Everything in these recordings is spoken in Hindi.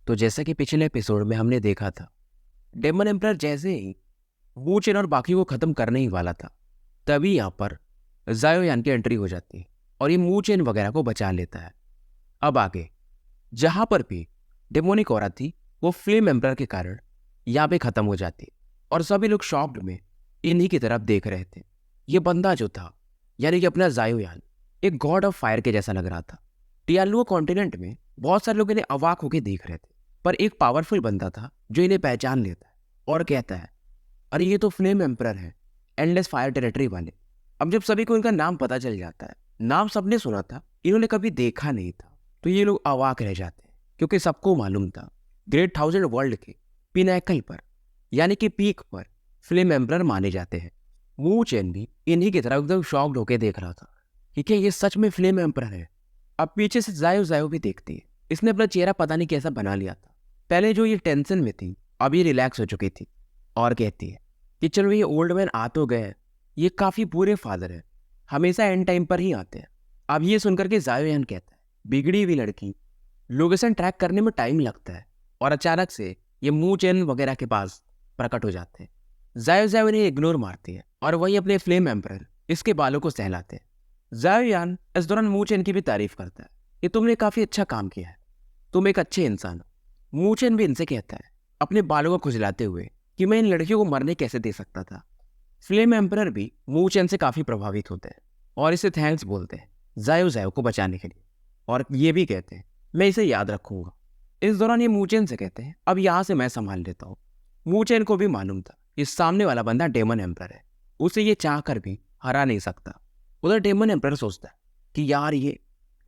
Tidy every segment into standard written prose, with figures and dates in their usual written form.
तो जैसा कि पिछले एपिसोड में हमने देखा था, डेमन एम्परर जैसे ही वू चेन और बाकी को खत्म करने ही वाला था, तभी यहाँ पर जायो यान की एंट्री हो जाती है और ये मू चेन वगैरह को बचा लेता है। अब आगे जहां पर भी डेमोनिक ऑरा थी वो फ्लेम एम्परर के कारण यहाँ पे खत्म हो जाती है और सभी लोग शॉक्ड में इन्हीं की तरफ देख रहे थे। ये बंदा जो था यानी कि अपना जायो यान एक गॉड ऑफ फायर के जैसा लग रहा था। टियालुओ कॉन्टिनेंट में बहुत सारे लोग इन्हें अवाक होकर देख रहे थे, पर एक पावरफुल बंदा था जो इन्हें पहचान लेता है और कहता है, अरे ये तो फ्लेम एम्परर है, एंडलेस फायर टेरिटरी वाले। अब जब सभी को इनका नाम पता चल जाता है, नाम सबने सुना था, इन्होंने कभी देखा नहीं था, तो ये लोग अवाक रह जाते हैं क्योंकि सबको मालूम था ग्रेट थाउजेंड वर्ल्ड के पिनैकल पर यानी कि पीक पर फ्लेम एम्परर माने जाते हैं। वू चेन भी इन्हीं की तरह एकदम शॉक्ड होकर देख रहा था कि क्या ये सच में फ्लेम एम्परर है। अब पीछे से जायो जायो भी देखती है। इसने अपना चेहरा पता नहीं कैसा बना लिया था। पहले जो ये टेंशन में थी अब ये रिलैक्स हो चुकी थी और कहती है कि चलो ये ओल्ड मैन आ तो गए, ये काफी बुरे फादर है, हमेशा एंड टाइम पर ही आते हैं। अब ये सुनकर के जायो यान कहता है, बिगड़ी हुई लड़की, लोकेशन ट्रैक करने में टाइम लगता है। और अचानक से ये मुंह चैन वगैरह के पास प्रकट हो जाते हैं। जायो जायो इन्हें इग्नोर मारती है और वही अपने फ्लेम एम्परर इसके बालों को सहलाते हैं। जायो यान इस दौरान मुंह चैन की भी तारीफ करता है कि तुमने काफी अच्छा काम किया है, तुम एक अच्छे इंसान हो। मुंह चैन भी इनसे कहता है अपने बालों को खुजलाते हुए कि मैं इन लड़कियों को मरने कैसे दे सकता था। फ्लेम एम्परर भी मुंह चैन से काफी प्रभावित होते हैं और इसे थैंक्स बोलते हैं जायो जायो को बचाने के लिए, और ये भी कहते हैं मैं इसे याद रखूंगा। इस दौरान ये मूचेन से कहते हैं अब यहां से मैं संभाल लेता हूँ। मूचेन को भी मालूम था इस सामने वाला बंदा डेमन एम्परर है, उसे ये चाह कर भी हरा नहीं सकता। उधर डेमन एम्परर सोचता है कि यार ये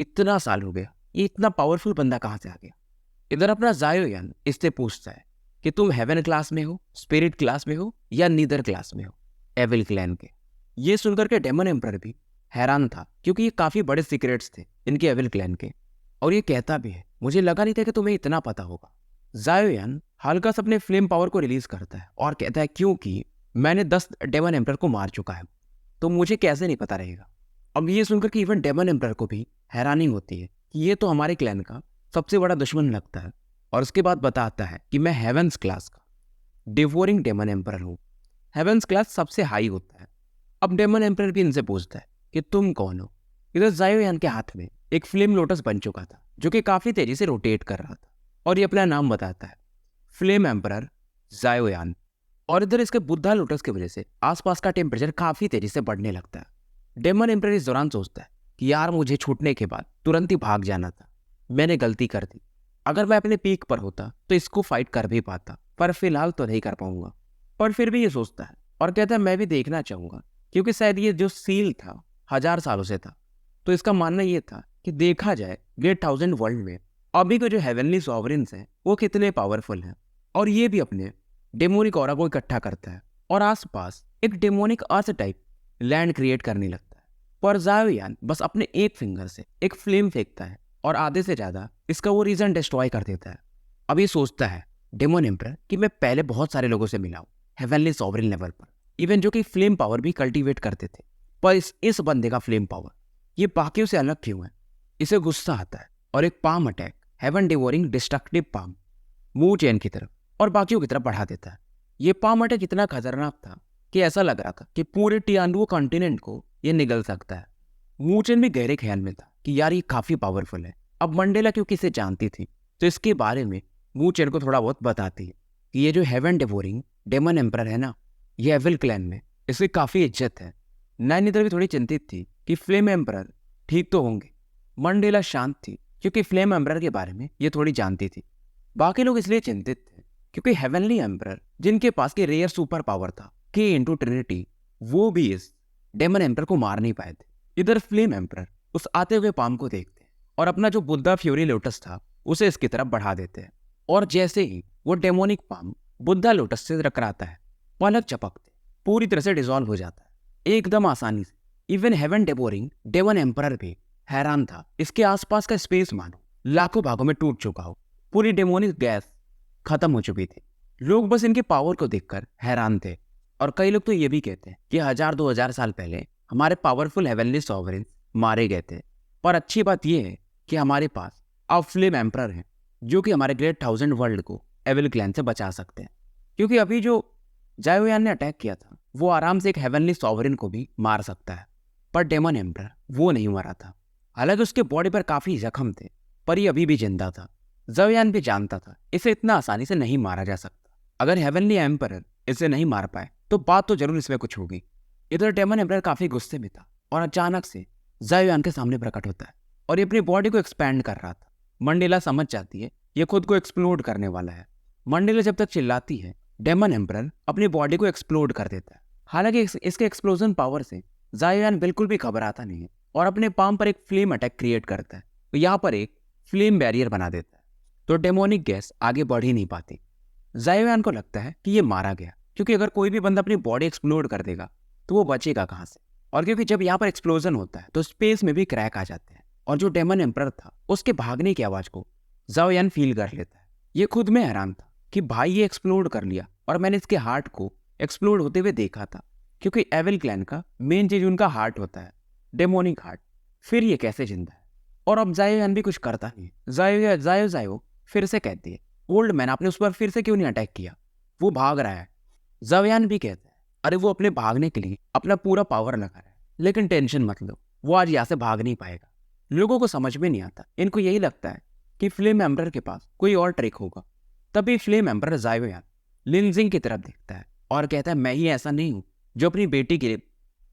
इतना साल हो गया, ये इतना पावरफुल बंदा कहाँ से आ गया। इधर अपना जायो यान इससे पूछता है कि तुम हेवन क्लास में हो, स्पिरिट क्लास में हो या नीदर क्लास में हो, एविल क्लैन के। ये सुनकर के डेमन एम्परर भी हैरान था क्योंकि ये काफी बड़े सीक्रेट्स थे इनके एविल क्लैन के, और ये कहता भी है मुझे लगा नहीं था कि तुम्हें इतना पता होगा। जायो यान हल्का सा अपने फ्लेम पावर को रिलीज करता है और कहता है क्योंकि मैंने 10 डेमन एम्परर को मार चुका है तो मुझे कैसे नहीं पता रहेगा। अब ये सुनकर कि इवन डेमन एम्परर को भी हैरानी होती है कि ये तो हमारे क्लैन का सबसे बड़ा दुश्मन लगता है, और उसके बाद बताता है कि मैं हेवेंस क्लास का डिवोरिंग डेमन एम्परर हूँ। हेवेंस क्लास सबसे हाई होता है। अब डेमन एम्परर भी इनसे पूछता है कि तुम कौन हो। इधर जायो यान के हाथ में एक फ्लेम लोटस बन चुका था जो कि काफी तेजी से रोटेट कर रहा था, और ये अपना नाम बताता है फ्लेम एम्परर जायो यान। और इधर इसके बुद्धा लोटस की वजह से आसपास का टेम्परेचर काफी तेजी से बढ़ने लगता है। डेमन एम्परर इस दौरान सोचता है कि यार मुझे छूटने के बाद तुरंत ही भाग जाना था, मैंने गलती कर दी। अगर मैं अपने पीक पर होता तो इसको फाइट कर भी पाता, पर फिलहाल तो नहीं कर पाऊंगा। पर फिर भी ये सोचता है और कहता है मैं भी देखना चाहूंगा, क्योंकि शायद ये जो सील था 1000 सालों से था, तो इसका मानना ये था कि देखा जाए ग्रेट थाउजेंड वर्ल्ड में अभी के जो हेवनली सॉवरेन्स हैं वो कितने पावरफुल हैं। और ये भी अपने डेमोनिक ऑरा को इकट्ठा करता है और आसपास एक डेमोनिक अर्थ टाइप लैंड क्रिएट करने लगता है। पर जायो यान बस अपने एक फिंगर से एक फ्लेम फेंकता है और आधे से ज्यादा इसका वो रीजन डिस्ट्रॉय कर देता है। अब ये सोचता है डेमन एम्परर कि मैं पहले बहुत सारे लोगों से मिला हूं हेवनली सॉवरेन लेवल पर, इवन जो कि फ्लेम पावर भी कल्टीवेट करते थे, पर इस बंदे का फ्लेम पावर ये बाकियों से अलग क्यों है। इसे गुस्सा आता है और एक palm attack heaven devouring destructive palm move chain की तरफ और बाकियों की तरफ बढ़ा देता है। ये पाम अटैक इतना खतरनाक था कि ऐसा लग रहा था कि पूरे टियानुओ कॉन्टिनेंट को ये निगल सकता है। मूव चेन भी गहरे ख्याल में था कि यार ये काफी पावरफुल है। अब मंडेला क्योंकि इसे जानती थी तो इसके बारे में मूव चेन को थोड़ा बहुत बताती है कि ये जो हेवन डिवोरिंग डेमन एम्परर है ना, ये एविल क्लैन में इसकी काफी इज्जत है। नैन इधर भी थोड़ी चिंतित थी कि फ्लेम एम्परर ठीक तो होंगे। मंडेला शांत थी क्योंकि फ्लेम एम्परर के बारे में ये थोड़ी जानती थी। बाकी लोग इसलिए चिंतित थे क्योंकि हेवनली एम्परर जिनके पास के रेयर सुपर पावर था के इंटू ट्रिनिटी, वो भी इस डेमन एम्परर को मार नहीं पाए थे। इधर फ्लेम एम्परर उस आते हुए पाम को देखते हैं और अपना जो बुद्धा फ्यूरी लोटस था उसे इसकी तरफ बढ़ा देते हैं, और जैसे ही वो डेमोनिक पाम बुद्धा लोटस से टकराता है पलक झपकते पूरी तरह से डिसॉल्व हो जाता है एकदम आसानी से। Even heaven devouring demon emperor भी हैरान था, इसके आसपास का स्पेस मानो लाखों भागों में टूट चुका हो, पूरी डेमोनिक गैस खत्म हो चुकी थी। लोग बस इनके पावर को देखकर हैरान थे, और कई लोग तो ये भी कहते हैं कि 1000-2000 साल पहले हमारे पावरफुल हेवनली सॉवरेन्स मारे गए थे। पर अच्छी बात यह है कि हमारे पास अब फ्लेम एम्परर हैं जो कि हमारे ग्रेट 1000 वर्ल्ड को एविल क्लैन से बचा सकते हैं। क्योंकि अभी जो जायोयान ने अटैक किया था वो आराम से एक हेवनली सॉवरेन को भी मार सकता है, पर डेमन एम्परर वो नहीं मरा था। हालांकि उसके बॉडी पर काफी जख्म थे, पर ये अभी भी जिंदा था। जायोयान भी जानता था इसे इतना आसानी से नहीं मारा जा सकता। अगर हेवनली एम्परर इसे नहीं मार पाए तो बात तो जरूर इसमें कुछ होगी। इधर डेमन एम्परर काफी गुस्से में था और अचानक से जायोयान के सामने प्रकट होता है और ये अपनी बॉडी को एक्सपैंड कर रहा था। मंडेला समझ जाती है ये खुद को एक्सप्लोड करने वाला है। मंडेला जब तक चिल्लाती है, डेमन एम्परर अपनी बॉडी को एक्सप्लोड कर देता है। हालांकि इसके एक्सप्लोजन पावर से जायोयान बिल्कुल भी घबराता नहीं है और अपने पाम पर एक फ्लेम अटैक क्रिएट करता है। तो यहाँ पर एक फ्लेम बैरियर बना देता है, तो डेमोनिक गैस आगे बढ़ ही नहीं पाती। जायोयान को लगता है कि ये मारा गया, क्योंकि अगर कोई भी बंदा अपनी बॉडी एक्सप्लोड कर देगा तो वो बचेगा कहाँ से। और क्योंकि जब यहाँ पर एक्सप्लोजन होता है तो स्पेस में भी क्रैक आ जाते हैं और जो डेमन एम्परर था उसके भागने की आवाज को जायोयान फील कर लेता है। ये खुद में हैरान था कि भाई ये एक्सप्लोड कर लिया और मैंने इसके हार्ट को एक्सप्लोड होते हुए देखा था, क्योंकि एविल क्लैन का मेन चीज उनका हार्ट होता है, डेमोनिक हार्ट। फिर ये कैसे जिंदा है? और अब जायोयान भी कुछ करता नहीं। जायो फिर से कहती है, ओल्ड मैन आपने उस पर फिर से क्यों नहीं अटैक किया, वो भाग रहा है। जायोयान भी कहता है, अरे वो अपने भागने के लिए अपना पूरा पावर लगा रहा है, लेकिन टेंशन मत लो, वो आज यहाँ से भाग नहीं पाएगा। लोगों को समझ में नहीं आता, इनको यही लगता है कि फ्लेम एम्परर के पास कोई और ट्रिक होगा। तभी फ्लेम एम्परर जायोयान लिनजिंग की तरफ देखता है और कहता है, मैं ही ऐसा नहीं हूं जो अपनी बेटी के लिए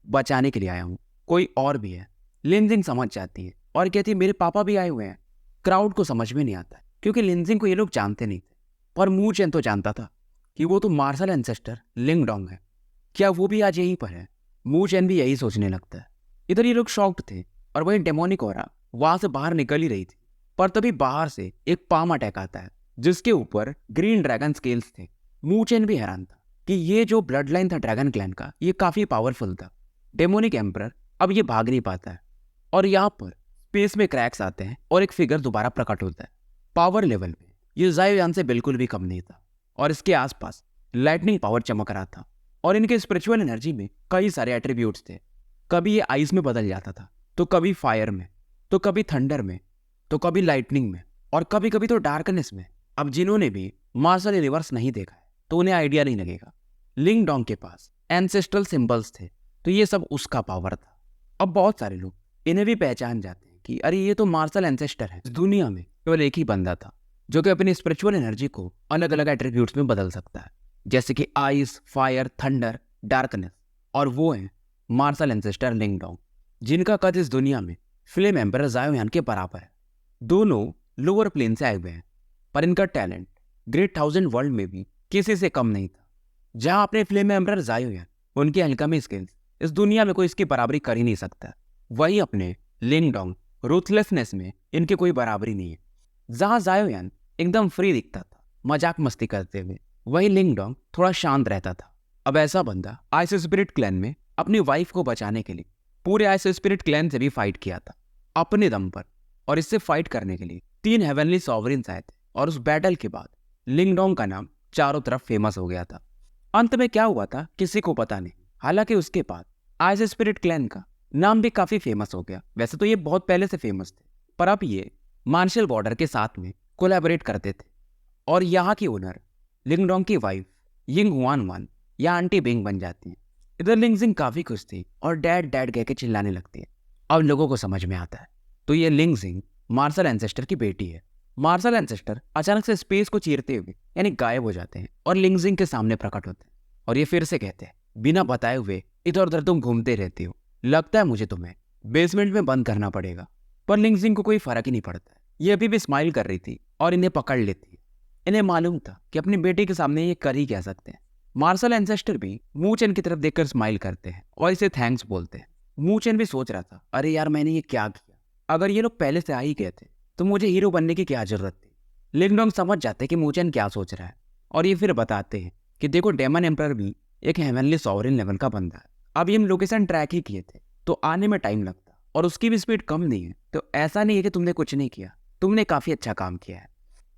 बचाने के लिए आया हूं, कोई और भी है। लिनजिंग समझ जाती है और कहती है, मेरे पापा भी आए हुए हैं। क्राउड को समझ में नहीं आता है, क्योंकि लिनजिंग को ये लोग जानते नहीं थे, पर मू चेन तो जानता था कि वो तो मार्शल एंसेस्टर लिंग डोंग है। क्या वो भी आज यहीं पर है? मू चेन भी यही सोचने लगता है। इधर ये लोग शॉक्ड थे और वही डेमोनिक ऑरा वहां से बाहर निकल ही रही थी, पर तभी बाहर से एक पाम अटैक आता है जिसके ऊपर ग्रीन ड्रैगन स्केल्स थे। मू चेन भी हैरान था कि ये जो ब्लड लाइन था ड्रैगन क्लैन का, ये काफी पावरफुल था। डेमोनिक एम्परर अब ये भाग नहीं पाता है और यहाँ पर स्पेस में क्रैक्स आते हैं और एक फिगर दोबारा प्रकट होता है। पावर लेवल में ये जायोयान से बिल्कुल भी कम नहीं था और इसके आसपास लाइटनिंग पावर चमक रहा था और इनके स्पिरिचुअल एनर्जी में कई सारे एट्रीब्यूट्स थे। कभी ये आइस में बदल जाता था, तो कभी फायर में, तो कभी थंडर में, तो कभी लाइटनिंग में और कभी कभी तो डार्कनेस में। अब जिन्होंने भी मार्शल यूनिवर्स नहीं देखा है तो उन्हें आइडिया नहीं लगेगा। लिंग डोंग के पास एंसेस्ट्रल सिंबल्स थे, तो ये सब उसका पावर था। अब बहुत सारे लोग इन्हें भी पहचान जाते हैं कि अरे ये तो मार्शल एंसेस्टर है। इस दुनिया में केवल एक ही बंदा था जो कि अपनी स्पिरिचुअल एनर्जी को अलग अलग एट्रीब्यूट्स में बदल सकता है, जैसे कि आइस, फायर, थंडर, डार्कनेस, और वो है मार्शल एंसेस्टर लिंग डोंग, जिनका कद इस दुनिया में फ्लेम एम्परर जायोयान के बराबर है। दोनों लोअर प्लेन से आए हुए हैं, पर इनका टैलेंट ग्रेट 1000 वर्ल्ड में भी किसी से कम नहीं था। जहां अपने फ्लेम एम्परर जायोयान, उनकी अलकमी स्किल्स इस दुनिया में कोई इसकी बराबरी कर ही नहीं सकता, वहीं अपने लिंग डोंग रूथलेसनेस में इनकी कोई बराबरी नहीं है। जहां जायोयान एकदम फ्री दिखता था मजाक मस्ती करते हुए, वहीं लिंग डोंग थोड़ा शांत रहता था। अब ऐसा बंदा आइस स्पिरिट क्लैन में अपनी वाइफ को बचाने के लिए पूरे आइस स्पिरिट क्लैन से भी फाइट किया था अपने दम पर, और इससे फाइट करने के लिए 3 हेवनली सॉवरेन्स आए थे और उस बैटल के बाद लिंग डोंग का नाम चारों तरफ फेमस हो गया था। अंत में क्या हुआ था किसी को पता नहीं। हालांकि उसके बाद आइस स्पिरिट क्लैन का नाम भी काफी फेमस हो गया। वैसे तो ये बहुत पहले से फेमस थे, पर अब ये मार्शल बॉर्डर के साथ में कोलैबोरेट करते थे और यहाँ की ओनर लिंग डोंग की वाइफ यिंग हुआन वान या आंटी बिंग बन जाती है। इधर लिंगजिंग काफी खुश थी और डैड डैड कह के चिल्लाने लगती है। अब लोगों को समझ में आता है तो ये लिंगजिंग मार्शल एंसेस्टर की बेटी है। मार्शल एंसेस्टर अचानक से स्पेस को चीरते हुए यानी गायब हो जाते हैं और लिंगजिंग के सामने प्रकट होते हैं और ये फिर से कहते हैं, बिना बताए हुए इधर उधर तुम घूमते रहते हो, लगता है मुझे तुम्हें बेसमेंट में बंद करना पड़ेगा। पर लिंगजिंग को कोई फर्क ही नहीं पड़ता है। ये अभी भी स्माइल कर रही थी और इन्हें पकड़ लेती है। इन्हें मालूम था कि अपनी बेटी के सामने ये कर ही कह सकते हैं। मार्शल एंसेस्टर भी मू चेन की तरफ देखकर स्माइल करते हैं और इसे थैंक्स बोलते हैं। मू चेन भी सोच रहा था, अरे यार मैंने ये क्या किया, अगर ये लोग पहले से आ ही गए थे तो मुझे हीरो बनने की क्या जरूरत थी। लिंग डोंग समझ जाते हैं कि मू चेन क्या सोच रहा है और ये फिर बताते हैं कि देखो डेमन एम्परर भी एक हेवनली सॉवरेन लेवल का बंदा है। अब ये लोकेशन ट्रैक ही किए थे तो आने में टाइम लगता और उसकी भी स्पीड कम नहीं है, तो ऐसा नहीं है कि तुमने कुछ नहीं किया, तुमने काफी अच्छा काम किया है।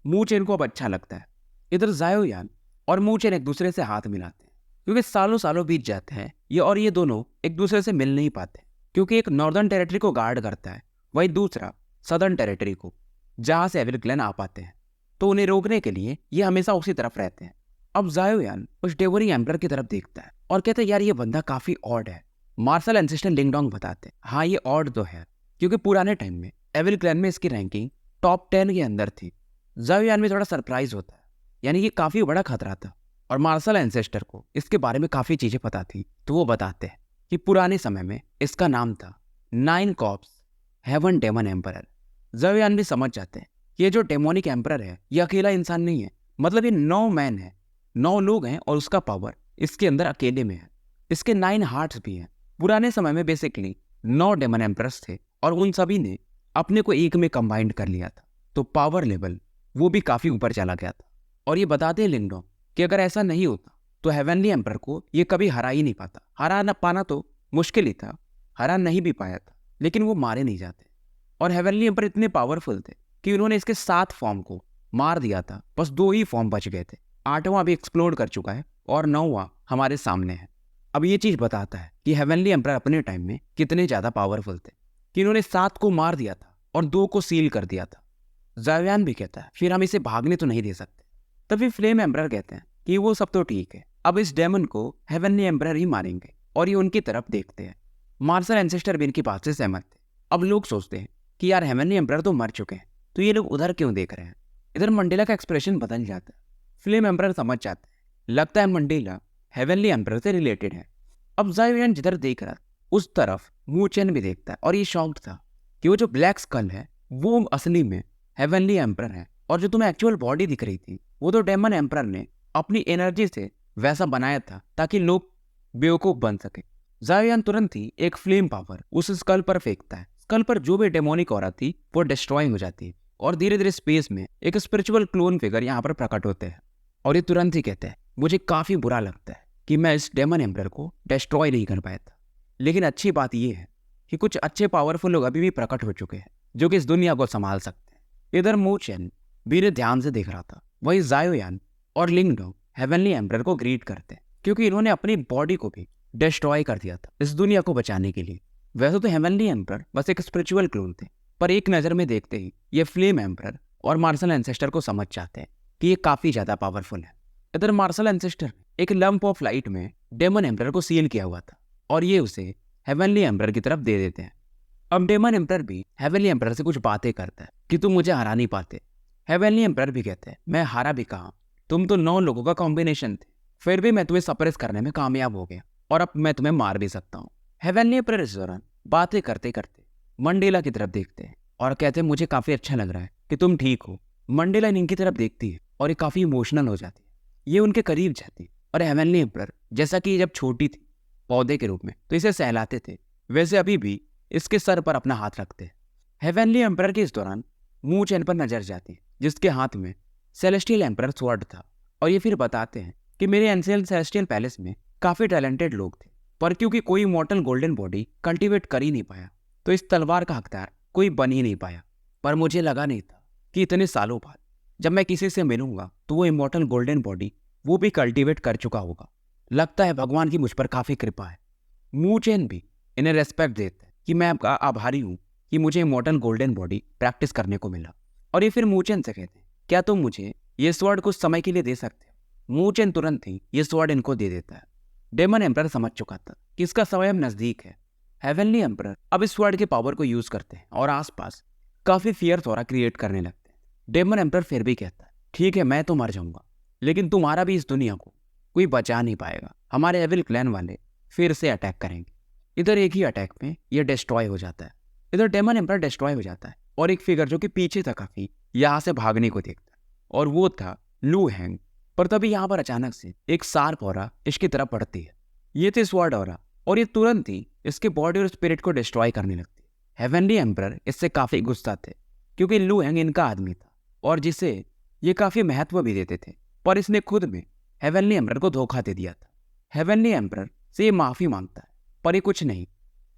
मू चेन को अब अच्छा लगता है। इधर जायोयान और मू चेन एक दूसरे से हाथ मिलाते हैं क्योंकि सालों सालों बीत जाते हैं ये दोनों एक दूसरे से मिल नहीं पाते, क्योंकि एक नॉर्दर्न टेरिटरी को गार्ड करता है, वही दूसरा सदर्न टेरिटरी को, जहां से एविल क्लैन आ पाते हैं। तो उन्हें रोकने के लिए ये हमेशा उसी तरफ रहते हैं। अब जायोयान उस डेवोरिंग एम्परर की तरफ देखता है और कहता है यार ये बंदा काफी ऑड है। मार्शल एंसेस्टर लिंगडोंग बताते हैं हाँ ये ऑड तो है, क्योंकि पुराने टाइम में एविल क्लैन में इसकी रैंकिंग टॉप 10 के अंदर थी। जायोयान में थोड़ा सरप्राइज होता है, यानी ये काफी बड़ा खतरा था और मार्शल एंसेस्टर को इसके बारे में काफी चीजें पता थी। तो वो बताते हैं कि पुराने समय में इसका नाम था 9 कॉप्स हेवन डेमन एम्परर। जायोयान भी समझ जाते हैं कि ये जो डेमोनिक एम्परर है ये अकेला इंसान नहीं है, मतलब ये 9 मैन है, 9 लोग हैं और उसका पावर इसके अंदर अकेले में है। इसके 9 हार्ट्स भी हैं। पुराने समय में बेसिकली 9 डेमन एम्परर्स थे और उन सभी ने अपने को एक में कंबाइंड कर लिया था, तो पावर लेवल वो भी काफी ऊपर चला गया था। और ये बताते हैं लिंगडोंग कि अगर ऐसा नहीं होता तो हेवनली एम्परर को ये कभी हरा ही नहीं पाता। हरा न पाना तो मुश्किल ही था, हरा नहीं भी पाया था, लेकिन वो मारे नहीं जाते। और हेवनली एम्परर इतने पावरफुल थे कि उन्होंने इसके 7 फॉर्म को मार दिया था, बस 2 ही फॉर्म बच गए थे। 8वां भी एक्सप्लोड कर चुका है और 9वां हमारे सामने है। अब ये चीज बताता है कि हेवनली एम्परर अपने टाइम में कितने ज्यादा पावरफुल थे कि इन्होंने 7 को मार दिया था और 2 को सील कर दिया था। जायोयान भी कहता है फिर हम इसे भागने तो नहीं दे सकते। तभी फ्लेम एम्परर कहते हैं कि वो सब तो ठीक है, अब इस डेमन को हेवनली एम्परर ही मारेंगे, और ये उनकी तरफ देखते हैं। मार्शल एंसेस्टर भी इनकी बात से सहमत थे। अब लोग सोचते हैं कि यार हेवनली एम्परर तो मर चुके हैं, तो ये लोग उधर क्यों देख रहे हैं। इधर मंडेला का एक्सप्रेशन बदल जाता है। फ्लेम एम्परर समझ जाते हैं, लगता है मंडेला हेवनली एम्परर से रिलेटेड है। अब जायोयान जिधर देख रहा उस तरफ मू चेन भी देखता है और ये शॉक्ड था कि वो जो ब्लैक स्कल है वो असली में हेवनली एम्परर है, और जो तुम्हें एक्चुअल बॉडी दिख रही थी वो तो डेमन एम्परर ने अपनी एनर्जी से वैसा बनाया था ताकि लोग बेवकूफ बन सके। जायोयान तुरंत ही एक फ्लेम पावर उस स्कल पर फेंकता है। स्कल पर जो भी डेमोनिक ऑरा थी वो डिस्ट्रॉय हो जाती है और धीरे धीरे स्पेस में एक स्पिरिचुअल क्लोन फिगर यहाँ पर प्रकट होते हैं। और ये तुरंत ही कहते हैं मुझे काफी बुरा लगता है कि मैं इस डेमन एम्परर को डिस्ट्रॉय नहीं कर पाया था, लेकिन अच्छी बात यह है कि कुछ अच्छे पावरफुल लोग अभी भी प्रकट हो चुके हैं जो कि इस दुनिया को संभाल सकते हैं। इधर मू चेन भी ध्यान से देख रहा था, वही जायोयान और लिंगडोंग हेवनली एम्परर को ग्रीट करते हैं क्योंकि इन्होंने अपनी बॉडी को भी डिस्ट्रॉय कर दिया था इस दुनिया को बचाने के लिए। वैसे तो हेवनली एम्परर बस एक स्पिरिचुअल क्लोन थे, पर एक नजर में देखते ही ये फ्लेम एम्परर और मार्शल एंसेस्टर को समझ जाते हैं कि ये काफी ज्यादा पावरफुल है। इधर मार्शल एंसेस्टर एक लंप ऑफ लाइट में डेमन एम्परर को सील किया हुआ था और ये उसे हेवनली एम्परर की तरफ दे देते हैं। अब डेमन एम्परर भी हेवनली एम्परर से कुछ बातें करता है कि तुम मुझे हरा नहीं पाते। हेवनली एम्परर भी कहते हैं मैं हारा भी कहाँ, तुम तो 9 लोगों का कॉम्बिनेशन थे, फिर भी मैं तुम्हें सप्रेस करने में कामयाब हो गया और अब मैं तुम्हें मार भी सकता हूँ। हेवनली एम्परर इस दौरान बातें करते करते मंडेला की तरफ देखते हैं और कहते हैं मुझे काफी अच्छा लग रहा है कि तुम ठीक हो। मंडेला इनकी तरफ देखती है और ये काफी इमोशनल हो जाती है, ये उनके करीब जाती है। और हेवनली एम्परर जैसा कि जब छोटी थी पौधे के रूप में तो इसे सहलाते थे, वैसे अभी भी इसके सर पर अपना हाथ रखते हैं। हेवनली एम्परर के इस दौरान मू चेन पर नजर जाती है जिसके हाथ में सेलेस्टियल एम्परर स्वॉर्ड था, और ये फिर बताते हैं कि मेरे एंशिएंट सेलेस्टियल पैलेस में काफी टैलेंटेड लोग थे, पर क्योंकि कोई इमॉर्टल गोल्डन बॉडी कल्टीवेट कर ही नहीं पाया तो इस तलवार का हकदार कोई बन ही नहीं पाया। पर मुझे लगा नहीं था कि इतने सालों बाद जब मैं किसी से मिलूंगा तो वो इमॉर्टल गोल्डन बॉडी वो भी कल्टीवेट कर चुका होगा। लगता है भगवान की मुझ पर काफी कृपा है। मू चेन भी इन्हें रेस्पेक्ट देते हैं कि मैं आपका आभारी हूँ कि मुझे इमॉर्टल गोल्डन बॉडी प्रैक्टिस करने को मिला। और ये फिर मू चेन से कहते हैं क्या तुम मुझे ये स्वॉर्ड कुछ समय के लिए दे सकते हो। मू चेन तुरंत ही ये स्वॉर्ड इनको दे देता है। डेमन एम्परर समझ चुका था कि इसका समय अब नजदीक है। हेवनली एम्परर अब इस स्वॉर्ड के पावर को यूज करते हैं और आसपास काफी फियर थोड़ा क्रिएट करने लगते हैं। डेमन एम्परर फिर भी कहता है ठीक है मैं तो मर जाऊंगा, लेकिन तुम्हारा भी इस दुनिया को कोई बचा नहीं पाएगा। हमारे एविल क्लैन वाले फिर से अटैक करेंगे। इधर एक ही अटैक में ये डिस्ट्रॉय हो जाता है। इधर डेमन एम्परर डिस्ट्रॉय हो जाता है और एक फिगर जो कि पीछे था काफी यहाँ से भागने को देखता है, और वो था लू हैंग। पर तभी यहाँ पर अचानक से एक शार्प ऑरा इसकी तरफ बढ़ती है। ये थी स्वॉर्ड ऑरा और ये तुरंत ही इसके बॉडी और स्पिरिट को डिस्ट्रॉय करने लगती है। हेवनली एम्परर इससे काफी गुस्सा थे क्योंकि लू हैंग इनका आदमी था और जिसे ये काफी महत्व भी देते थे, पर इसने खुद में हेवनली एम्परर को धोखा दे दिया था। हेवनली एम्परर से ये माफी मांगता है पर ये कुछ नहीं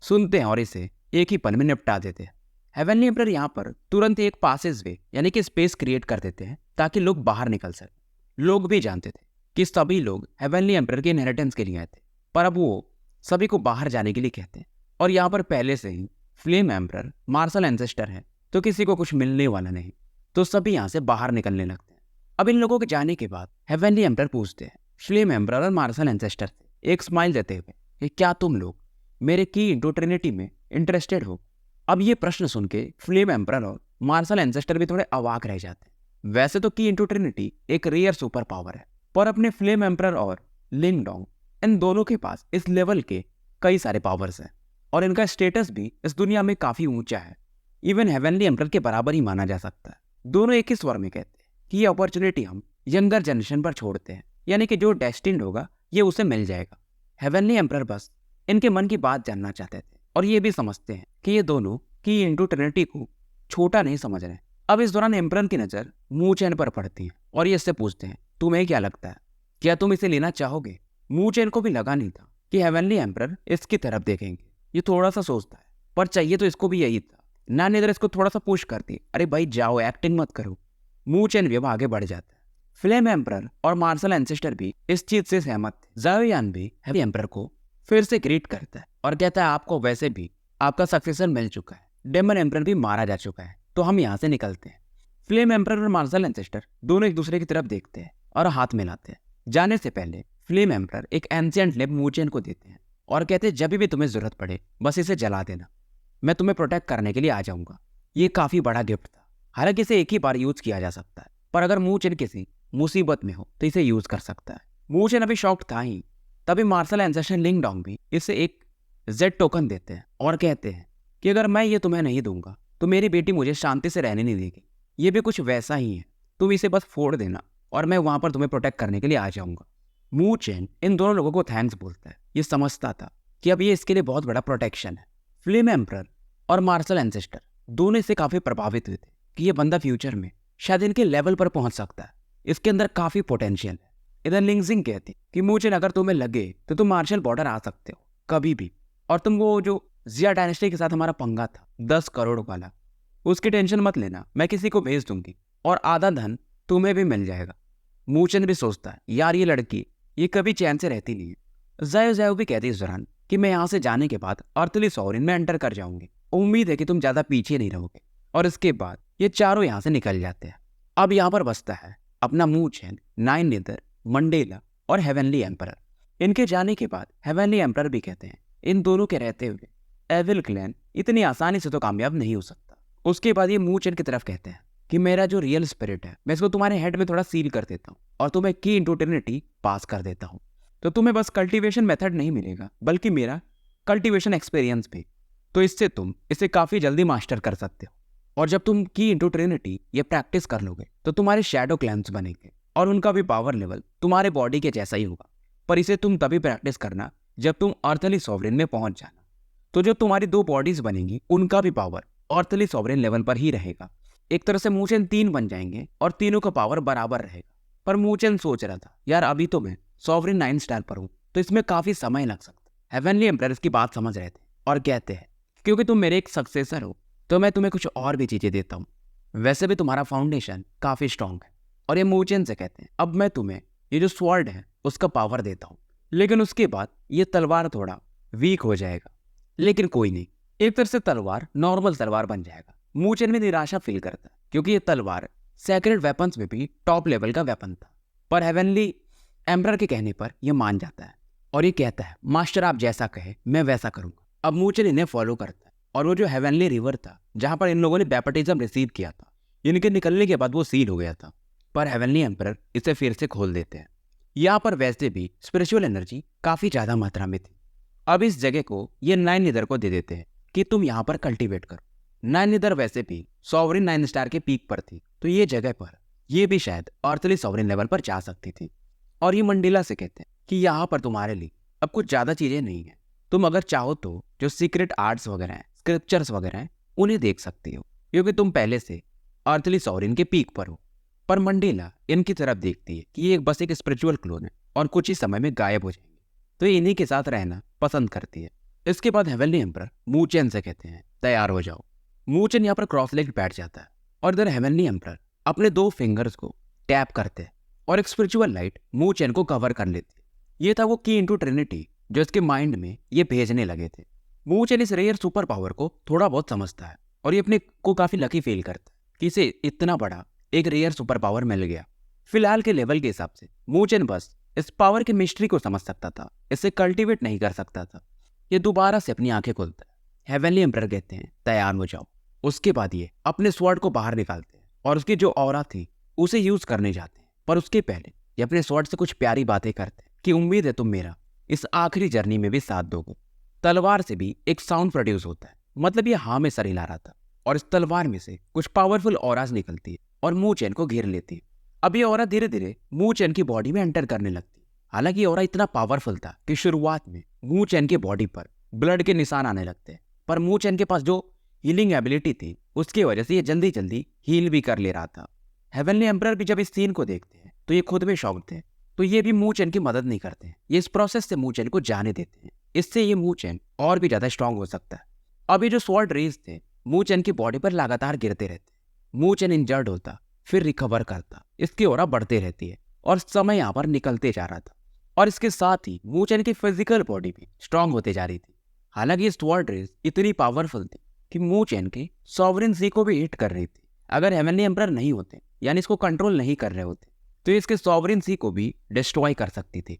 सुनते हैं और इसे एक ही पल में निपटा देते हैं। हेवनली एम्परर यहाँ पर तुरंत एक पासेज वे यानी कि स्पेस क्रिएट कर देते हैं ताकि लोग बाहर निकल सकें। लोग भी जानते थे कि सभी लोग हेवनली एम्परर के इनहेरिटेंस के लिए आए थे, पर अब वो सभी को बाहर जाने के लिए कहते हैं। और यहाँ पर पहले से ही फ्लेम एम्परर मार्शल एंसेस्टर है तो किसी को कुछ मिलने वाला नहीं, तो सभी यहाँ से बाहर निकलने लगते हैं। अब इन लोगों के जाने के बाद हेवनली एम्परर पूछते हैं फ्लेम एम्परर और मार्शल एंसेस्टर से एक स्माइल देते हुए कि क्या तुम लोग मेरे की इंटू ट्रिनिटी में इंटरेस्टेड हो। अब ये प्रश्न सुन के फ्लेम एम्परर और मार्शल एंसेस्टर भी थोड़े अवाक रह जाते हैं। वैसे तो की इंटू ट्रिनिटी एक रेयर सुपर पावर है, पर अपने फ्लेम एम्परर और लिंग डोंग इन दोनों के पास इस लेवल के कई सारे पावर्स हैं और इनका स्टेटस भी इस दुनिया में काफी ऊंचा है। इवन हेवनली एम्परर के बराबर ही माना जा सकता है। दोनों एक ही स्वर में कहते हैं कि ये अपॉर्चुनिटी हम यंगर जनरेशन पर छोड़ते हैं, यानी कि जो डेस्टिन्ड होगा ये उसे मिल जाएगा। हेवनली एम्परर बस इनके मन की बात जानना चाहते थे और ये भी समझते हैं कि ये दोनों की इंटू ट्रिनिटी को छोटा नहीं समझ रहे हैं। अब इस दौरान एम्परर की नजर मू चेन पर पड़ती है और ये इससे पूछते हैं तुम्हें क्या लगता है, क्या तुम इसे लेना चाहोगे। मू चेन को भी लगा नहीं था कि हेवनली एम्परर इसकी तरफ देखेंगे। ये थोड़ा सा सोचता है, पर चाहिए तो इसको भी यही था। ना इधर इसको थोड़ा सा पुश करती, अरे भाई जाओ, एक्टिंग मत करो। मू चेन भी अब आगे बढ़ जाता है। फ्लेम एम्परर और मार्शल एंसेस्टर भी इस चीज से सहमत थे। ज़ायोयान भी हेवनली एम्परर को फिर से ग्रीट करता है और कहता है आपको वैसे भी आपका सक्सेसर मिल चुका है, डेमन एम्परर भी मारा जा चुका है, तो हम यहाँ से निकलते हैं। फ्लेम एम्परर और मार्शल एंसेस्टर दोनों एक दूसरे की तरफ देखते हैं और हाथ मिलाते हैं। जाने से पहले फ्लेम एम्परर एक एंशिएंट लेब मू चेन को देते हैं और कहते हैं जब भी तुम्हें जरूरत पड़े बस इसे जला देना, मैं तुम्हें प्रोटेक्ट करने के लिए आ जाऊंगा। ये काफी बड़ा गिफ्ट था। हालांकि इसे एक ही बार यूज किया जा सकता है, पर अगर मू चेन किसी मुसीबत में हो तो इसे यूज कर सकता है। मू चेन अभी शॉक्ड था ही, तभी मार्शल एंसेस्टर लिंग डोंग भी इसे एक जेड टोकन देते हैं और कहते हैं कि अगर मैं ये तुम्हें नहीं दूंगा तो मेरी बेटी मुझे शांति से रहने नहीं देगी। ये भी कुछ वैसा ही है, तुम इसे बस फोड़ देना और मैं वहां पर तुम्हें प्रोटेक्ट करने के लिए आ जाऊंगा। मू चेन इन दोनों लोगों को थैंक्स बोलता है। ये समझता था कि अब ये इसके लिए बहुत बड़ा प्रोटेक्शन है। फ्लेम एम्परर और मार्शल एंसेस्टर दोनों इससे काफी प्रभावित हुए थे कि ये बंदा फ्यूचर में शायद इनके लेवल पर पहुंच सकता है, इसके अंदर काफी पोटेंशियल है। इधर लिंगजिंग कहती कि मू चेन अगर तुम्हें लगे तो तुम मार्शल बॉर्डर आ सकते हो कभी भी, और तुम वो जो जिया डायनेस्टी के साथ हमारा पंगा था 10 करोड़ वाला, उसकी टेंशन मत लेना, मैं किसी को भेज दूंगी और आधा धन तुम्हें भी मिल जाएगा। मू चेन भी सोचता है यार ये लड़की ये कभी चैन से रहती नहीं है। ज़ायो भी कहती है इस दौरान कि मैं यहाँ से जाने के बाद अर्थली सॉवरिन में एंटर कर जाऊंगी, उम्मीद है कि तुम ज्यादा पीछे नहीं रहोगे। और इसके बाद ये चारों यहाँ से निकल जाते हैं। अब यहाँ पर बसता है अपना मू चेन, नाइन निदर, मंडेला और हेवनली एम्परर। इनके जाने के बाद हेवनली एम्परर भी कहते हैं इन दोनों के रहते हुए एविल क्लैन इतनी आसानी से तो कामयाब नहीं हो सकता। उसके बाद ये मू चेन की तरफ कहते हैं कि मेरा जो रियल स्पिरिट है मैं इसको तुम्हारे हेड में थोड़ा सील कर देता हूँ और तुम्हें की इंटू ट्रिनिटी पास कर देता हूँ, तो तुम्हें बस कल्टीवेशन मेथड नहीं मिलेगा बल्कि मेरा कल्टीवेशन एक्सपीरियंस भी, तो इससे तुम इसे काफी जल्दी मास्टर कर सकते हो। और जब तुम की इंटू ट्रिनिटी ये प्रैक्टिस कर लोगे तो तुम्हारे शैडो क्लैम्स बनेंगे और उनका भी पावर लेवल तुम्हारे बॉडी के जैसा ही होगा, पर इसे तुम तभी प्रैक्टिस करना जब तुम अर्थली सॉवरेन में पहुंच जाना। तो जो तुम्हारी 2 बॉडीज बनेंगी उनका भी पावर अर्थली सॉवरेन लेवल पर ही रहेगा। एक तरह से मू चेन 3 बन जाएंगे और तीनों का पावर बराबर रहेगा। पर मू चेन सोच रहा था यार अभी तो मैं सॉवरेन 9 स्टार पर हूं, तो इसमें काफी समय लग सकता है। हेवनली एम्परर इसकी बात समझ रहे थे और कहते हैं क्योंकि तुम मेरे एक सक्सेसर हो तो मैं तुम्हें कुछ और भी चीजें देता हूँ, वैसे भी तुम्हारा फाउंडेशन काफी स्ट्रांग है। और ये मू चेन से कहते हैं अब मैं तुम्हें ये जो स्वॉर्ड है उसका पावर देता हूँ, लेकिन उसके बाद ये तलवार थोड़ा वीक हो जाएगा, लेकिन कोई नहीं, एक तरह से तलवार नॉर्मल तलवार बन जाएगा। मू चेन में निराशा फील करता है क्योंकि ये तलवार सेक्रेड वेपन्स में भी टॉप लेवल का वेपन था, पर हेवनली एम्परर के कहने पर यह मान जाता है और ये कहता है मास्टर आप जैसा कहे मैं वैसा करूंगा। अब मू चेन इन्हें फॉलो करता है और वो जो हेवनली रिवर था जहां पर इन लोगों ने बैप्टिज्म रिसीव किया था, इनके निकलने के बाद वो सील हो गया था, पर हेवनली एम्परर इसे फिर से खोल देते हैं। यहाँ पर वैसे भी स्पिरिचुअल एनर्जी काफी ज्यादा मात्रा में थी। अब इस जगह को ये 9 निदर को दे देते हैं कि तुम यहाँ पर कल्टीवेट करो। 9 निदर वैसे भी सॉवरेन 9 स्टार के पीक पर थी, तो ये जगह पर ये भी शायद अर्थली सॉवरेन लेवल पर जा सकती थी। और ये मंडेला से कहते हैं कि यहाँ पर तुम्हारे लिए अब कुछ ज्यादा चीजें नहीं है, तुम अगर चाहो तो जो सीक्रेट आर्ट्स वगैरह हैं, स्क्रिप्चर्स वगैरह हैं, उन्हें देख सकती हो क्योंकि तुम पहले से अर्थली सॉवरेन के पीक पर हो। पर मंडेला इनकी तरफ देखती है कि ये बस एक स्पिरिचुअल क्लोन है और कुछ ही समय में गायब हो जाएंगे, तो ये इन्हीं के साथ रहना पसंद करती है। इसके बाद हेवनली एम्परर मू चेन से कहते हैं तैयार हो जाओ। मू चेन यहाँ पर क्रॉस लेग बैठ जाता है और इधर हेवनली एम्परर अपने 2 फिंगर्स को टैप करते हैं और एक स्पिरिचुअल लाइट मू चेन को कवर कर लेती है। ये था वो की इंटू ट्रिनिटी जो इसके माइंड में ये भेजने लगे थे। मू चेन इस रेयर सुपर पावर को थोड़ा बहुत समझता है और ये अपने को काफी लकी फील करता है कि इसे इतना बड़ा एक रेयर सुपर पावर मिल गया। फिलहाल के लेवल के हिसाब से मूचेन बस इस पावर की मिस्ट्री को समझ सकता था, इसे कल्टीवेट नहीं कर सकता था। ये दोबारा से अपनी आंखें खोलता है। हेवनली एम्परर कहते हैं तैयार हो जाओ। उसके बाद ये अपने स्वॉर्ड को बाहर निकालते हैं और उसकी जो ऑरा थी उसे यूज करने जाते हैं। पर उसके पहले ये अपने स्वॉर्ड से कुछ प्यारी बातें करते हैं कि उम्मीद है तुम मेरा इस आखिरी जर्नी में भी साथ दोगे। तलवार से भी एक साउंड प्रोड्यूस होता है, मतलब ये हाँ में सर हिला रहा था, और इस तलवार में से कुछ पावरफुल ऑराज निकलती है और मूचेन को घेर लेती है। अब ये ऑरा धीरे धीरे मूचेन की बॉडी में एंटर करने लगती है। हालांकि ये ऑरा इतना पावरफुल था कि शुरुआत में मूचेन की बॉडी पर ब्लड के निशान आने लगते हैं, पर मूचेन के पास जो हीलिंग एबिलिटी थी उसकी वजह से ये जल्दी जल्दी हील भी कर ले रहा था। हेवनली एम्परर भी जब इस सीन को देखते हैं तो ये खुद में शॉक थे, तो ये भी मूचेन की मदद नहीं करते हैं। ये इस प्रोसेस से मूचेन को जाने देते हैं, इससे ये मूचेन और भी ज्यादा स्ट्रांग हो सकता है। अब ये जो स्वॉर्ड रेज थे मूचेन की बॉडी पर लगातार गिरते रहते। मूचेन इंजर्ड होता, फिर रिकवर करता, इसकी ऑरा बढ़ते रहती है और समय यहाँ पर निकलते जा रहा था। और इसके साथ ही मूचेन की फिजिकल बॉडी भी स्ट्रांग होते जा रही थी। हालांकि ये स्वॉर्ड रेज इतनी पावरफुल थी कि मूचेन के सॉवरेंसी को भी हिट कर रही थी। अगर हेवनली एम्परर नहीं होते, यानी इसको कंट्रोल नहीं कर रहे होते, तो ये इसके सॉवरेंसी को भी डिस्ट्रॉय कर सकती थी।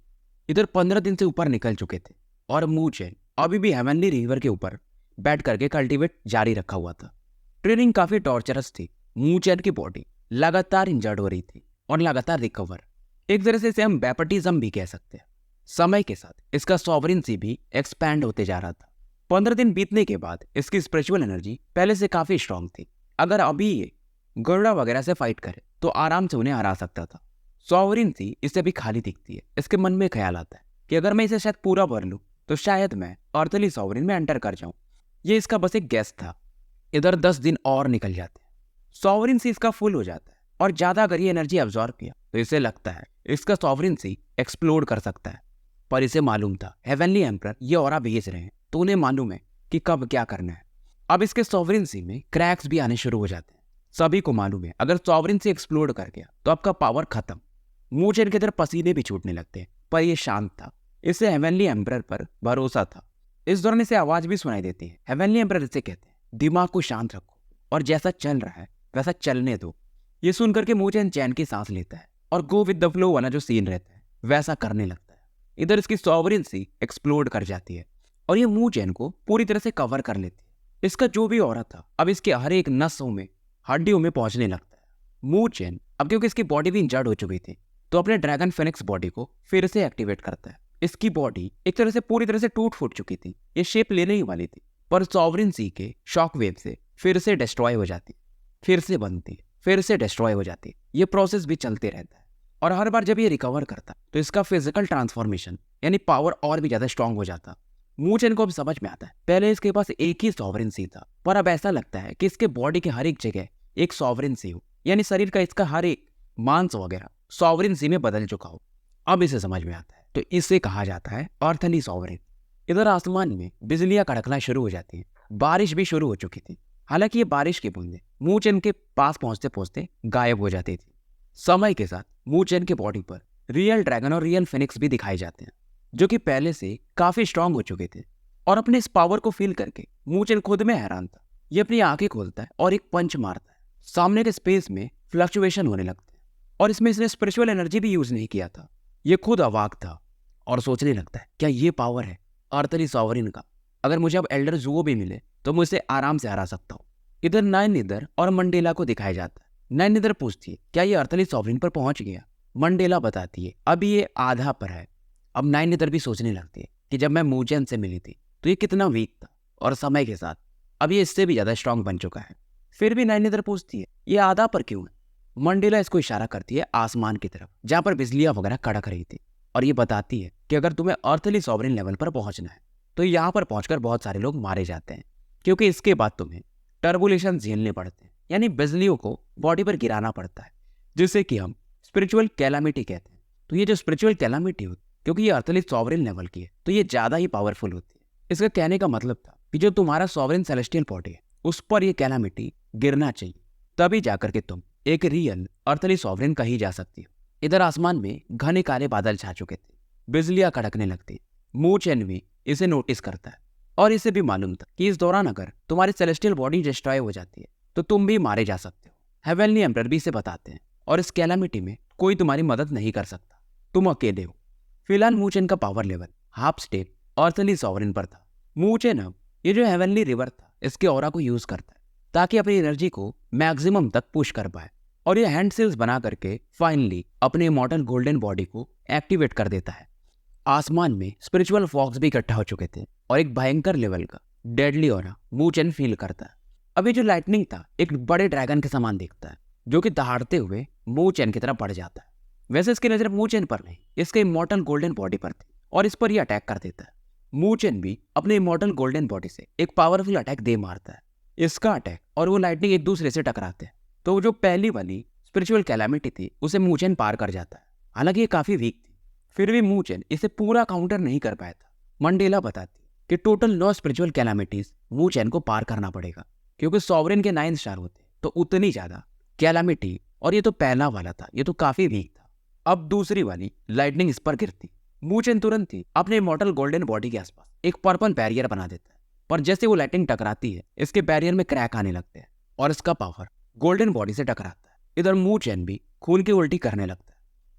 इधर 15 दिन से ऊपर निकल चुके थे और मूचेन अभी भी हेवनली रिवर के ऊपर बैठ करके कल्टीवेट जारी रखा हुआ था। ट्रेनिंग काफी टॉर्चरस थी। मूचेन की बॉडी लगातार इंजर्ड हो रही थी और लगातार रिकवर। एक तरह से इसे हम बैपटिज्म भी कह सकते हैं। समय के साथ इसका सॉवरेंसी भी एक्सपैंड होते जा रहा था। 15 दिन बीतने के बाद इसकी स्पिरिचुअल एनर्जी पहले से काफी स्ट्रांग थी। अगर अभी ये गरुड़ा वगैरह से फाइट करे तो आराम से उन्हें हरा सकता था। सॉवरेंसी इसे भी खाली दिखती है। इसके मन में ख्याल आता है कि अगर मैं इसे शायद पूरा भर लूं तो शायद मैं अर्थली सॉवरेन में एंटर कर जाऊं। ये इसका बस एक गैस था। इधर 10 दिन और निकल जाते हैं, सॉवरेंसी इसका फुल हो जाता है और ज्यादा अगर ये एनर्जी अब्सॉर्ब किया तो इसे लगता है इसका सॉवरेंसी एक्सप्लोड कर सकता है। पर इसे मालूम था हेवनली एम्परर ये ऑरा भेज रहे हैं, तो उन्हें मालूम है कि कब क्या करना है। अब इसके सॉवरेंसी में क्रैक्स भी आने शुरू हो जाते हैं। सभी को मालूम है अगर सॉवरेंसी एक्सप्लोड कर गया तो आपका पावर खत्म। मूचेन की तरफ पसीने भी छूटने लगते हैं, पर यह शांत था। इसे हेवनली एम्परर पर भरोसा था। इस दौरान इसे आवाज भी सुनाई देती है। हेवनली एम्परर इसे कहते हैं दिमाग को शांत रखो और जैसा चल रहा है वैसा चलने दो। ये सुनकर के मूचेन चैन की सांस लेता है और गो विद द फ्लो वाला जो सीन रहता है वैसा करने लगता है। इधर इसकी सॉवरेंसी एक्सप्लोड कर जाती है और ये मूचेन को पूरी तरह से कवर कर लेती है। इसका जो भी ऑरा था अब इसके हर एक नसों में, हड्डियों में पहुंचने लगता है। मूचेन अब क्योंकि इसकी बॉडी भी इंजर्ड हो चुकी थी तो अपने ड्रैगन फेनिक्स बॉडी को फिर से एक्टिवेट करता है। इसकी बॉडी एक तरह से पूरी तरह से टूट फूट चुकी थी, ये शेप लेने ही वाली थी, पर सॉवरेंसी के शॉक वेव से फिर से डिस्ट्रॉय हो जाती, फिर से बनती, फिर से डिस्ट्रॉय हो जाती। ये प्रोसेस भी चलते रहता है और हर बार जब ये रिकवर करता तो इसका फिजिकल ट्रांसफॉर्मेशन यानी पावर और भी ज्यादा स्ट्रांग हो जाता। मूचेन को अब समझ में आता है पहले इसके पास एक ही सॉवरेंसी था, पर अब ऐसा लगता है कि इसके बॉडी के हर एक जगह एक सॉवरेंसी हो, यानी शरीर का इसका हर एक मांस वगैरह सॉवरेंसी में बदल चुका हो। अब इसे समझ में आता है, तो इसे कहा जाता है अर्थली सॉवरेन। इधर आसमान में बिजलियां कड़कना शुरू हो जाती हैं। बारिश भी शुरू हो चुकी थी। हालांकि ये बारिश की बूंदें मूचेन के पास पहुंचते पहुंचते गायब हो जाती थी। समय के साथ मूचेन के बॉडी पर रियल ड्रैगन और रियल फिनिक्स भी दिखाई जाते हैं, जो कि पहले से काफी स्ट्रांग हो चुके थे। और अपने इस पावर को फील करके मूचेन खुद में हैरान था। ये अपनी आंखें खोलता है और एक पंच मारता है। सामने के स्पेस में फ्लक्चुएशन होने लगते हैं और इसमें इसने स्पिरिचुअल एनर्जी भी यूज नहीं किया था। ये खुद अवाक था और सोचने लगता है क्या ये पावर है अर्थली सॉवरेन का? अगर मुझे अब एल्डर जुओ भी मिले तो मैं उसे आराम से हरा सकता हूँ। इधर नाइन निदर और मंडेला को दिखाया जाता है। नाइन निदर पूछती है क्या ये अर्थली सॉवरेन पर पहुंच गया? मंडेला बताती है अभी ये आधा पर है। अब नाइन निदर भी सोचने लगती है कि जब मैं मूचेन से मिली थी तो ये कितना वीक था और समय के साथ अब ये इससे भी ज्यादा स्ट्रांग बन चुका है। फिर भी नाइन निदर पूछती है ये आधा पर क्यों है? मंडेला इसको इशारा करती है आसमान की तरफ जहां पर बिजलियां वगैरह कड़क रही थी और ये बताती है कि अगर तुम्हें अर्थली सॉवरेन लेवल पर पहुंचना है तो यहाँ पर पहुंचकर बहुत सारे लोग मारे जाते हैं, क्योंकि इसके बाद तुम्हें टर्बुलेशन झेलने पड़ते हैं, यानी बिजलियों को बॉडी पर गिराना पड़ता है, जिसे कि हम स्पिरिचुअल कैलामिटी कहते हैं। तो ये जो स्पिरिचुअल कैलामिटी होती है, क्योंकि ये अर्थली सॉवरेन लेवल की है तो ये ज्यादा ही पावरफुल होती है। इसका कहने का मतलब था कि जो तुम्हारा सॉवरेन सेलेस्टियल बॉडी है उस पर ये कैलामिटी गिरना चाहिए, तभी जाकर के तुम एक रियल अर्थली सॉवरेन कही जा सकती हो। इधर आसमान में घने काले बादल छा चुके थे, बिजलियां कड़कने लगती। मूचेन भी इसे नोटिस करता है और इसे भी मालूम था कि इस दौरान अगर तुम्हारी सेलेस्टियल बॉडी डिस्ट्रॉय हो जाती है तो तुम भी मारे जा सकते हो। हेवनली एम्परर भी इसे बताते हैं और इस कैलामिटी में कोई तुम्हारी मदद नहीं कर सकता, तुम अकेले हो। फिलहाल मूचेन का power level half step earthly sovereign पर था। मूचेन अब ये जो हेवनली रिवर था इसके ऑरा को यूज करता है ताकि अपनी एनर्जी को मैक्सिमम तक पुश कर पाए, और ये हैंड सील्स बना करके फाइनली अपने इमॉर्टल गोल्डन बॉडी को एक्टिवेट कर देता है। आसमान में स्पिरिचुअल फॉग्स भी इकट्ठा हो चुके थे और एक भयंकर लेवल का डेडली ऑरा मूचेन फील करता है। अभी जो लाइटनिंग था एक बड़े ड्रैगन के समान दिखता है जो कि दहाड़ते हुए मूचेन की तरफ बढ़ जाता है। वैसे इसकी नजर मूचेन पर नहीं, इसके इमॉर्टल गोल्डन बॉडी पर थी और इस पर यह अटैक कर देता है। मूचेन भी अपने इमॉर्टल गोल्डन बॉडी से एक पावरफुल अटैक दे मारता है। इसका अटैक और वो लाइटनिंग एक दूसरे से टकराते हैं, तो जो पहली वाली स्पिरिचुअल कैलामिटी थी उसे मूचेन पार कर जाता है। हालांकि ये काफी वीक थी, फिर भी मूचेन इसे पूरा काउंटर नहीं कर पाया था। मंडेला बताती कि टोटल 9 स्पिरिचुअल कैलामिटीज मूचेन को पार करना पड़ेगा, क्योंकि सॉवरेन के 9 स्टार होते तो उतनी ज्यादा कैलामिटी, और ये तो पहला वाला था, ये तो काफी वीक था। अब दूसरी वाली लाइटनिंग इस पर गिरती, मूचेन तुरंत ही अपने इमॉर्टल गोल्डन बॉडी के आसपास एक पर्पल बैरियर बना देता है, पर जैसे वो लाइटनिंग टकराती है इसके बैरियर में क्रैक आने लगते हैं और इसका पावर गोल्डन बॉडी से टकराता है। इधर मूचेन भी खून की उल्टी करने लगता है।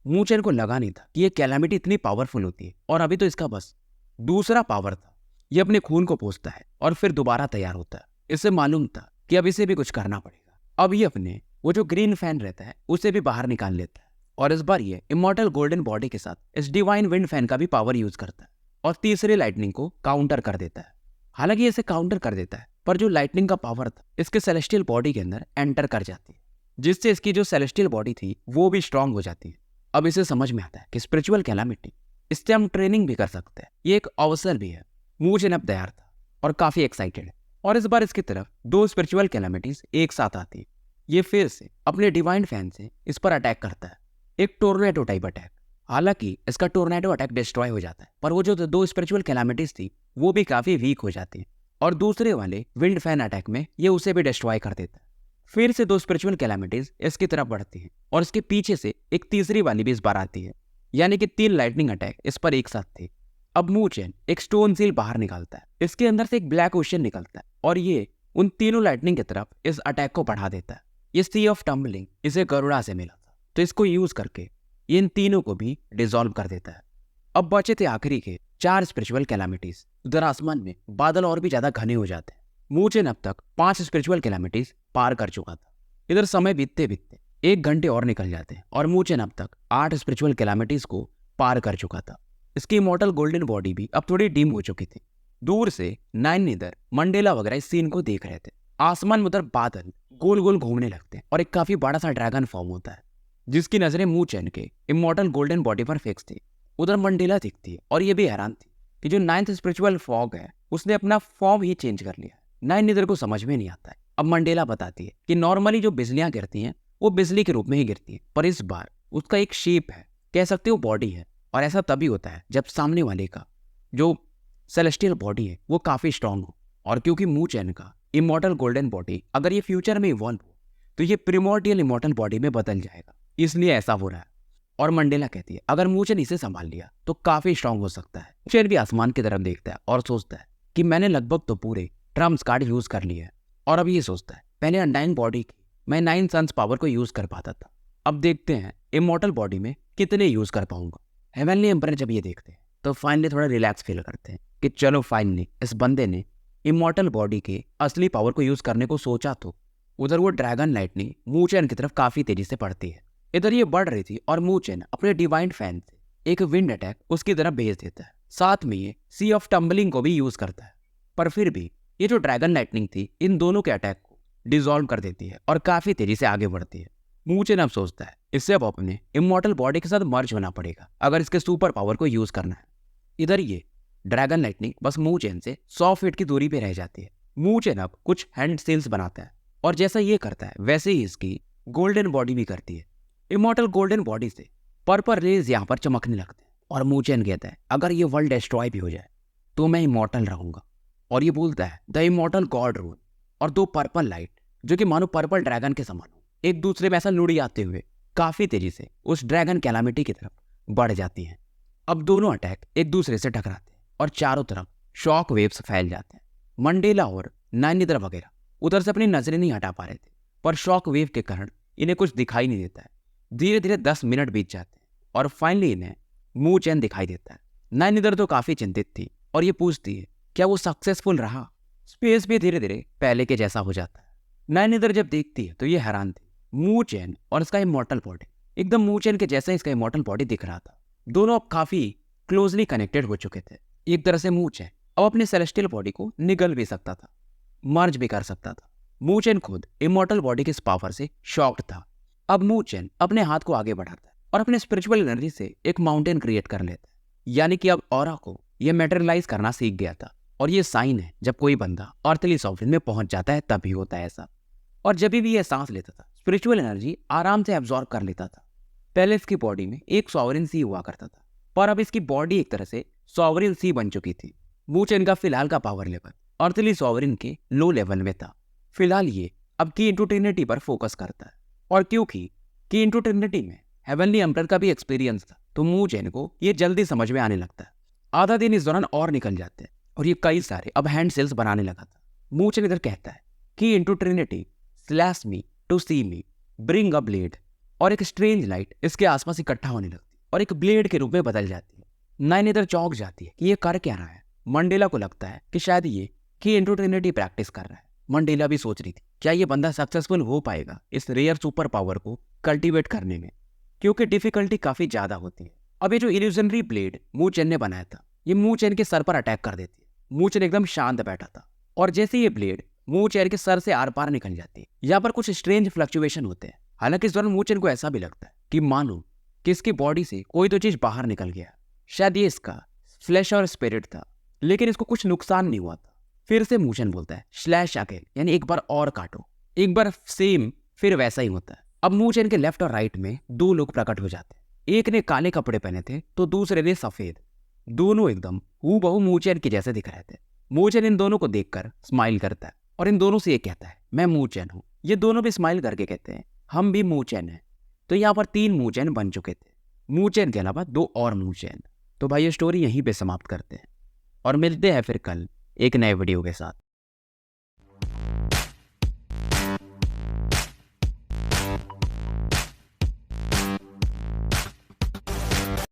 मूचेन को लगा नहीं था कि ये कैलामिटी इतनी पावरफुल होती है, और अभी तो इसका बस दूसरा पावर था। ये अपने खून को पोंछता है और फिर दोबारा तैयार होता है। इसे मालूम था कि अब इसे भी कुछ करना पड़ेगा। अब ये अपने वो जो ग्रीन फैन रहता है उसे भी बाहर निकाल लेता है, और इस बार ये इमॉर्टल गोल्डन बॉडी के साथ इस डिवाइन विंड फैन का भी पावर यूज करता है और तीसरे लाइटनिंग को काउंटर कर देता है। हालांकि इसे काउंटर कर देता है, पर जो लाइटनिंग का पावर था इसके सेलेस्टियल बॉडी के अंदर एंटर कर जाती है, जिससे इसकी जो सेलेस्टियल बॉडी थी वो भी स्ट्रांग हो जाती है। अब इसे समझ में आता है कि स्पिरिचुअल कैलामिटी, इससे हम ट्रेनिंग भी कर सकते हैं, ये एक अवसर भी है। मूचेन अब तैयार था और काफी एक्साइटेड है, और इस बार इसकी तरफ 2 स्पिरिचुअल कैलामिटीज एक साथ आती है। ये फिर से अपने डिवाइन फैन से इस पर अटैक करता है, एक टोर्नेडो टाइप अटैक। हालांकि इसका टोर्नेडो अटैक डिस्ट्रॉय हो जाता है, पर वो जो 2 स्पिरिचुअल कैलामिटीज थी वो भी काफी वीक हो जाती है, और दूसरे वाले विंड फैन अटैक में ये उसे भी डिस्ट्रॉय कर देता है। फिर से 2 स्पिरिचुअल कैलामिटीज इसकी तरफ बढ़ती हैं और इसके पीछे से एक तीसरी वाली भी इस बार आती है, यानी कि 3 लाइटनिंग अटैक इस पर एक साथ थे। अब मूचेन एक स्टोन सील बाहर निकालता है, इसके अंदर से एक ब्लैक ओशन निकलता है और ये उन तीनों लाइटनिंग की तरफ इस अटैक को बढ़ा देता है। ये सी ऑफ टम्बलिंग इसे गरुड़ा से मिला था, तो इसको यूज करके ये इन तीनों को भी डिसॉल्व कर देता है। अब बचे थे आखिरी के 4 स्पिरिचुअल कैलामिटीज। उधर आसमान में बादल और भी ज्यादा घने हो जाते हैं। मूचेन अब तक 5 स्पिरिचुअल कैलामिटीज पार कर चुका था। इधर समय बीतते बीतते 1 घंटे और निकल जाते हैं और मूचेन अब तक 8 स्पिरिचुअल कैलामिटीज को पार कर चुका था। इसकी इमॉर्टल गोल्डन बॉडी भी अब थोड़ी डीम हो चुकी थी। दूर से नाइन नीदर, मंडेला वगैरह इस सीन को देख रहे थे। आसमान में उधर बादल गोल गोल घूमने लगते हैं और एक काफी बड़ा सा ड्रैगन फॉर्म होता है, जिसकी नजरें मूचेन के इमॉर्टल गोल्डन बॉडी पर फिक्स थी। उधर मंडेला दिखती है और ये भी हैरान थी कि जो 9th स्पिरिचुअल फॉग है उसने अपना फॉर्म ही चेंज कर लिया है। नाइन नीदर को समझ में नहीं आता है। अब मंडेला बताती है कि नॉर्मली जो बिजलियां गिरती हैं वो बिजली के रूप में ही गिरती हैं, पर इस बार उसका एक शेप है, कह सकते हो बॉडी है, और ऐसा तभी होता है जब सामने वाले का जो सेलेस्टियल बॉडी है वो काफी स्ट्रांग हो। और क्योंकि मूचेन का इमॉर्टल गोल्डन बॉडी अगर ये फ्यूचर में इवॉल्व हो तो ये प्रिमोर्डियल इमॉर्टल बॉडी में बदल जाएगा, इसलिए ऐसा हो रहा है। और मंडेला कहती है अगर मूचेन इसे संभाल लिया तो काफी स्ट्रांग हो सकता है। मूचेन भी आसमान की तरफ देखता है और सोचता है कि मैंने लगभग तो पूरे ट्रम्प्स कार्ड यूज कर लिए है, और अब ये सोचता है पहले अनडाइंग बॉडी की मैं 9 सन्स पावर को यूज कर पाता था, अब देखते हैं इमॉर्टल बॉडी में कितने यूज कर पाऊंगा। हेवनली एम्परर जब ये देखते हैं तो फाइनली थोड़ा रिलैक्स फील करते हैं कि चलो फाइनली इस बंदे ने इमॉर्टल बॉडी के असली पावर को यूज करने को सोचा। तो उधर वो ड्रैगन लाइटनिंग मूचेन की तरफ काफी तेजी से पड़ती है। इधर ये बढ़ रही थी और मूचेन अपने डिवाइन फैन से एक विंड अटैक उसकी तरफ भेज देता है। साथ में ये सी ऑफ टम्बलिंग को भी यूज करता है, पर फिर भी ये जो ड्रैगन लाइटनिंग थी इन दोनों के अटैक को डिसॉल्व कर देती है और काफी तेजी से आगे बढ़ती है। मूचेन अब सोचता है इससे अब अपने इमॉर्टल बॉडी के साथ मर्ज होना पड़ेगा अगर इसके सुपर पावर को यूज करना है। इधर ये ड्रैगन लाइटनिंग बस मूचेन से 100 फीट की दूरी पे रह जाती है। मूचेन अब कुछ हैंड सील्स बनाता है और जैसा ये करता है वैसे ही इसकी गोल्डन बॉडी भी करती है। इमॉर्टल गोल्डन बॉडी से पर्पल रेज यहाँ पर चमकने लगते हैं और मूचेन कहता है अगर ये वर्ल्ड डिस्ट्रॉय भी हो जाए तो मैं इमॉर्टल रहूंगा। और ये बोलता है द इमॉर्टल गॉड रूल, और 2 पर्पल लाइट जो कि मानो पर्पल ड्रैगन के समान हो एक दूसरे में ऐसा लुढ़ी आते हुए काफी तेजी से उस ड्रैगन कैलामिटी की तरफ बढ़ जाती हैं। अब दोनों अटैक एक दूसरे से टकराते हैं और चारों तरफ शॉक वेव्स फैल जाते हैं। मंडेला और नाइन नीदर वगैरह उधर से अपनी नजरें नहीं हटा पा रहे थे, पर शॉक वेव के कारण इन्हें कुछ दिखाई नहीं देता है। धीरे धीरे 10 मिनट बीत जाते हैं और फाइनली इन्हें मू चेन दिखाई देता है। नैन इधर तो काफी चिंतित थी और ये पूछती है क्या वो सक्सेसफुल रहा। स्पेस भी धीरे धीरे पहले के जैसा हो जाता है। नैन इधर जब देखती है तो ये हैरान थी। मू चेन और इसका इमॉर्टल बॉडी एकदम मू चेन के जैसा इसका इमॉर्टल बॉडी दिख रहा था। दोनों अब काफी क्लोजली कनेक्टेड हो चुके थे। एक तरह से मू चेन अब अपने सेलेस्टियल बॉडी को निगल भी सकता था, मर्ज भी कर सकता था। मू चेन खुद इमॉर्टल बॉडी के इस पावर से शॉक्ड था। अब मू चेन अपने हाथ को आगे बढ़ाता है और अपने स्पिरिचुअल एनर्जी से एक माउंटेन क्रिएट कर लेता है। यानी कि अब ऑरा को यह मैटेरियलाइज करना सीख गया था। और ये साइन है जब कोई बंदा अर्थली सॉवरेन में पहुंच जाता है तभी होता है ऐसा। और जब भी ये सांस लेता था स्पिरिचुअल एनर्जी आराम से एब्जॉर्ब कर लेता था। पहले इसकी बॉडी में एक सॉवरेन सी हुआ करता था, पर अब इसकी बॉडी एक तरह से सॉवरेन सी बन चुकी थी। मू चेन का फिलहाल का पावर लेवल अर्थली सॉवरेन के लो लेवल में था। फिलहाल ये अब की इंटू ट्रिनिटी पर फोकस करता है। और क्योंकि की इंटू ट्रिनिटी में हेवनली एम्परर का भी एक्सपीरियंस था तो मू चेन को ये जल्दी समझ में आने लगता है। आधा दिन इस दौरान और निकल जाते हैं और ये कई सारे अब हैंड सेल्स बनाने लगा था। मू चेन इधर कहता है कि into trinity slash me to see me bring a blade, और एक स्ट्रेंज लाइट इसके आसपास इकट्ठा होने लगती और एक ब्लेड के रूप में बदल जाती है। नाइन इधर चौंक जाती है कि ये कर क्या रहा है। मंडेला को लगता है कि शायद ये की इंटू ट्रिनिटी प्रैक्टिस कर रहा है। मंडेला भी सोच रही थी क्या ये बंदा सक्सेसफुल हो पाएगा इस रेयर सुपर पावर को कल्टीवेट करने में, क्योंकि डिफिकल्टी काफी ज्यादा होती है। अब ये जो इल्यूजनरी ब्लेड मू चेन ने बनाया था ये मू चेन के सर पर अटैक कर देती है। मू चेन एकदम शांत बैठा था और जैसे ये ब्लेड मू चेन के सर से आर पार निकल जाती है। यहाँ पर कुछ स्ट्रेंज फ्लक्चुएशन होते हैं। हालांकि इस दौरान मू चेन को ऐसा भी लगता है कि मानो कि इसकी बॉडी से कोई तो चीज बाहर निकल गया। शायद ये इसका फ्लैश और स्पिरिट था, लेकिन इसको कुछ नुकसान नहीं हुआ था। फिर से मू चेन बोलता है स्लैश अगेन, यानी एक बार और काटो। एक बार सेम फिर वैसा ही होता है। अब मू चेन के लेफ्ट और राइट में दो लोग प्रकट हो जाते हैं। एक ने काले कपड़े पहने थे तो दूसरे ने सफेद। दोनों एकदम हूबहू मू चेन के जैसे दिख रहे थे। मू चेन इन दोनों को देखकर स्माइल करता है और इन दोनों से ये कहता है मैं मू चेन हूं। ये दोनों भी स्माइल करके कहते हैं हम भी मू चेन हैं। तो यहाँ पर 3 मू चेन बन चुके थे, मू चेन के अलावा 2 और मू चेन। तो भाई ये स्टोरी यहीं पे समाप्त करते हैं और मिलते हैं फिर कल एक नए वीडियो के साथ।